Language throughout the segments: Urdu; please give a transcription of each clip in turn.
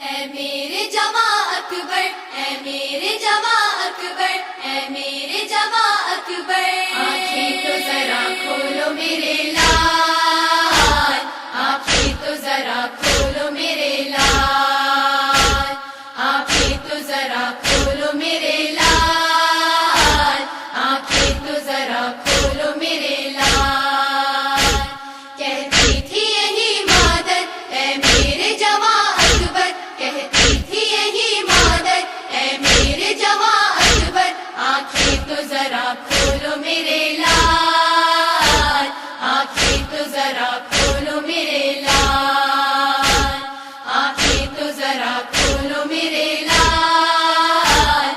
اے میرے جواں اکبر، اے میرے جواں اکبر، اے میرے جواں اکبر، آنکھیں تو ذرا کھولو میرے لال، آنکھیں تو ذرا کھولو میرے لال، آنکھیں تو ذرا کھولو میرے لال، آنکھیں تو ذرا کھولو میرے لال۔ کہتی تھی یہی مادر اے میرے جواں اکبر، کہتی تھی یہی مادر اے میرے جواں اکبر، آنکھیں تو ذرا کھولو میرے لال، آنکھیں تو ذرا کھولو میرے لال، آنکھیں تو ذرا کھولو میرے لال،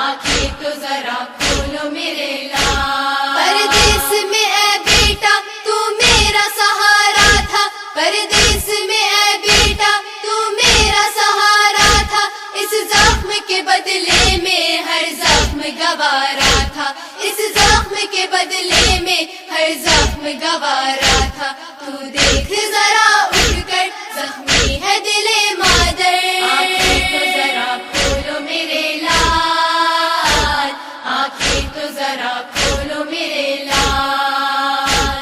آنکھیں تو ذرا کھولو میرے لال۔ پردیس میں اے بیٹا تو میرا سہارا تھا، پردیس میں اے بیٹا تو میرا سہارا تھا، اس زخم کے بدلے میں ہر زخم گوارا تھا، اس زخم کے بدلے میں ہر زخم گوارا تھا۔ تو دیکھ ذرا اٹھ کر زخمی ہے دل مادر، آنکھیں تو ذرا کھولو میرے لال، آنکھیں تو ذرا کھولو میرے لال،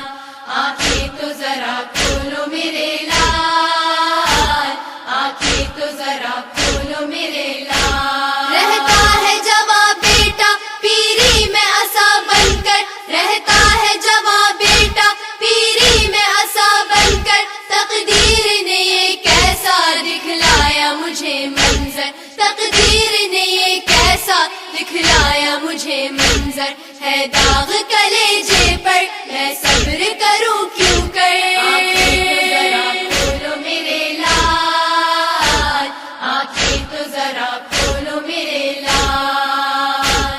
آنکھیں تو ذرا کھولو میرے لال، آنکھیں تو ذرا کھولو میرے لال۔ رہتا ہے جواں بیٹا پیری میں عصا بن کر، رہتا ہے جواں بیٹا پیری میں عصا بن کر، تقدیر نے یہ کیسا دکھلایا مجھے منظر، تقدیر نے یہ کیسا دکھلایا مجھے منظر، ہے داغ کلیجے پر میں صبر کروں کیوں کر، آنکھیں تو ذرا کھولو میرے لال، آنکھیں تو ذرا کھولو میرے لال،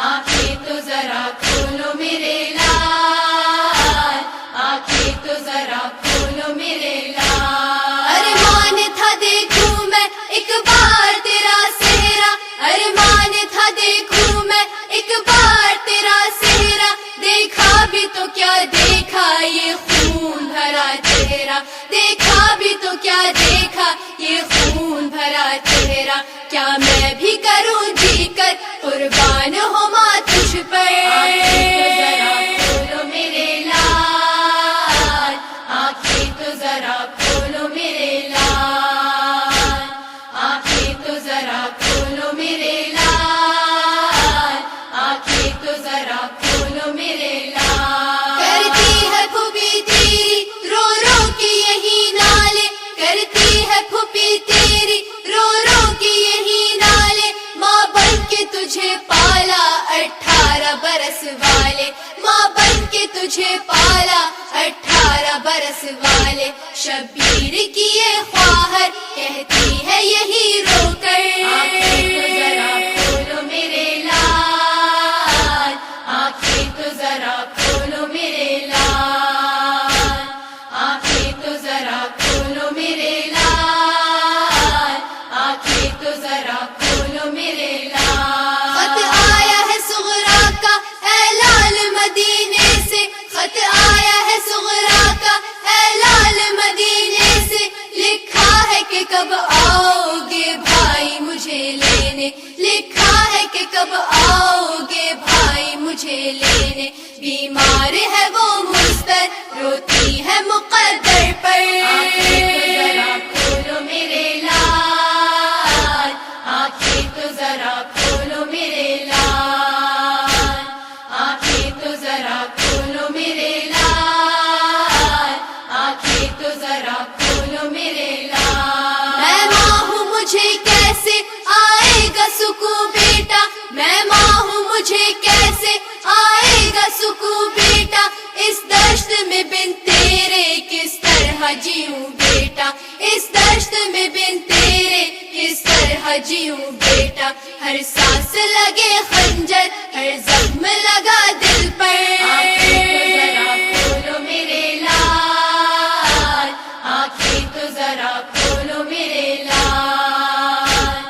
آنکھیں تو ذرا کھولو میرے لال، آنکھیں تو ذرا کھولو میرے لال۔ ارمان تھا دیکھوں میں ایک بار تیرا چہرہ، ارمان تھا دیکھوں میں ایک بار تیرا چہرہ، دیکھا بھی تو کیا دیکھا یہ خون بھرا چہرہ، دیکھا بھی تو کیا دیکھا یہ خون بھرا چہرہ، کیا میں بھی کروں جی کر قربان ہو ماں تجھ پر، آنکھیں تو ذرا کھولو میرے لال، آنکھیں تو ذرا کھولو میرے لال، آنکھیں تو ذرا کھولو میرے لال، آنکھیں تو ذرا کھولو میرے لال۔ کرتی ہے پھوپھی تیری رو رو کے یہی نالے، کرتی ہے پھوپھی تیری رو رو کے یہی نالے، ماں بن کے تجھے پالا 18 برس والے، ماں بن کے تجھے پالا 18 برس والے، شبیر کی یہ خواہر کہتی ہے یہی رو کر، آنکھیں تو ذرا کھولو میرے لال، آنکھیں تو ذرا کھولو میرے لال، آنکھیں تو ذرا کھولو میرے لال، آنکھیں تو ذرا کھولو میرے لال۔ خط آیا ہے صغرا کا اے لال مدینے سے، خط آیا ہے صغرا کا اے لال مدینے سے، لکھا ہے کہ کب آؤ گے بھائی مجھے لینے، لکھا ہے کہ کب آؤ گے بھائی مجھے لینے، بیمار ہے وہ مستر روتی ہے مقدر پر، آنکھیں تو ذرا کھولو میرے لال، آنکھیں تو ذرا کھولو میرے لال، آنکھیں تو ذرا کھولو میرے لال، آنکھیں تو ذرا کھولو میرے لال۔ میں ماں ہوں مجھے کیسے آئے گا سکون بیٹا، میں ماں ہوں مجھے کیسے آئے گا سکون بیٹا، اس دشت میں بن تیرے کس طرح جیوں بیٹا، اس دشت میں بن تیرے کس طرح جیوں بیٹا، ہر سانس لگے خنجر ہر زخم لگا دل پر، آنکھیں تو ذرا کھولو میرے لال، آنکھیں تو ذرا کھولو میرے لال،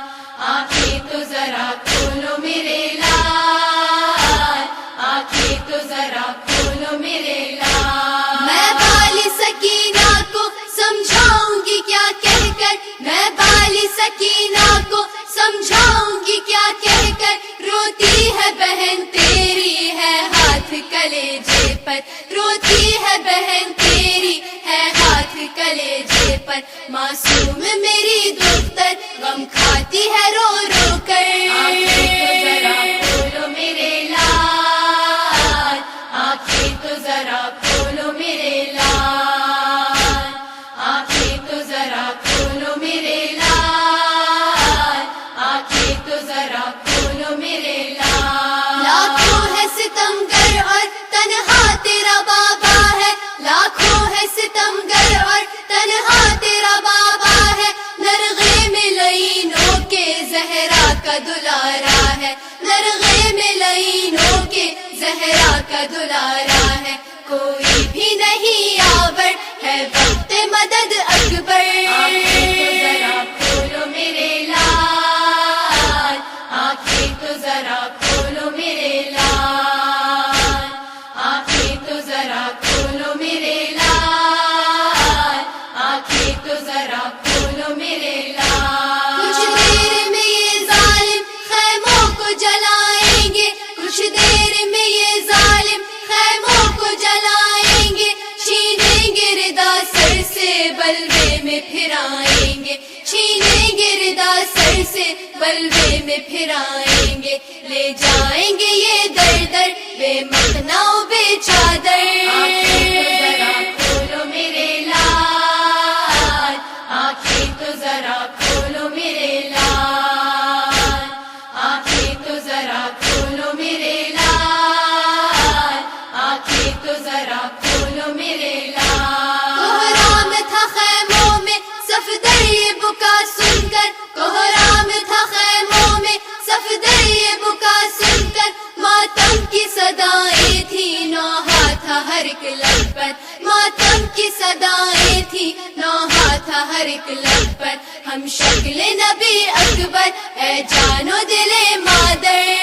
آنکھیں تو ذرا کھولو میرے لال، آنکھیں تو ذرا کھولو میرے لال۔ میں بالی سکینہ کو سمجھاؤں گی کیا کہہ کر، میں بالی سکینہ کو سمجھاؤں گی کیا کہہ کر، روتی ہے بہن تیری ہے ہاتھ کلیجے پر، روتی ہے بہن تیری ہے ہاتھ کلیجے پر، معصوم میری دختر غم کھاتی ہے رو رو کر۔ آنکھیں تو ذرا کھولو میرے لال، آنکھیں تو ذرا کھولو میرے لال، آنکھیں تو ذرا کھولو میرے لال، آنکھیں تو ذرا کھولو میرے لال۔ لاکھوں ہے ستمگر اور تنہا تیرا بابا ہے، لاکھوں ہے ستمگر اور تنہا تیرا بابا ہے، نرغے میں لعینوں کے زہرا کا دلارا ہے، نرغے میں لعینوں کے زہرا کا دلارا ہے، کوئی بھی نہیں آور ہے وقت مدد اکبر۔ آنکھیں تو ذرا کھولو میرے لال، آنکھیں تو ذرا کھولو میرے لال، آنکھیں تو ذرا کھولو میرے لال، آنکھیں تو ذرا کھولو میرے لال۔ کچھ دیر میں یہ ظالم خیموں کو جلائیں گے، کچھ دیر میں یہ ظالم خیموں کو جلائیں گے، چھینیں گے ردا سر سے بلوے میں پھرائیں گے، چھینیں گے ردا سر سے بلوے میں پھرائیں گے، لے جائیں گے یہ در در بے مخنا بے چادر۔ آنکھیں تو ذرا کھولو میرے لال، آنکھیں تو ذرا کھولو میرے لال، آنکھیں تو ذرا کھولو میرے لال، آنکھیں تو ذرا کھولو میرے لال۔ کوہرام تھا خیموں میں صفدر یہ بکا سن کر، کوہرام تھا خیموں میں صفدر یہ بکا سن کر، ماتم کی صدائیں تھی نوحہ تھا ہر ایک لب پر، ماتم کی صدائیں تھی نوحہ تھا ہر ایک لب پر، ہم شکل نبی اکبر اے جانو دل مادر۔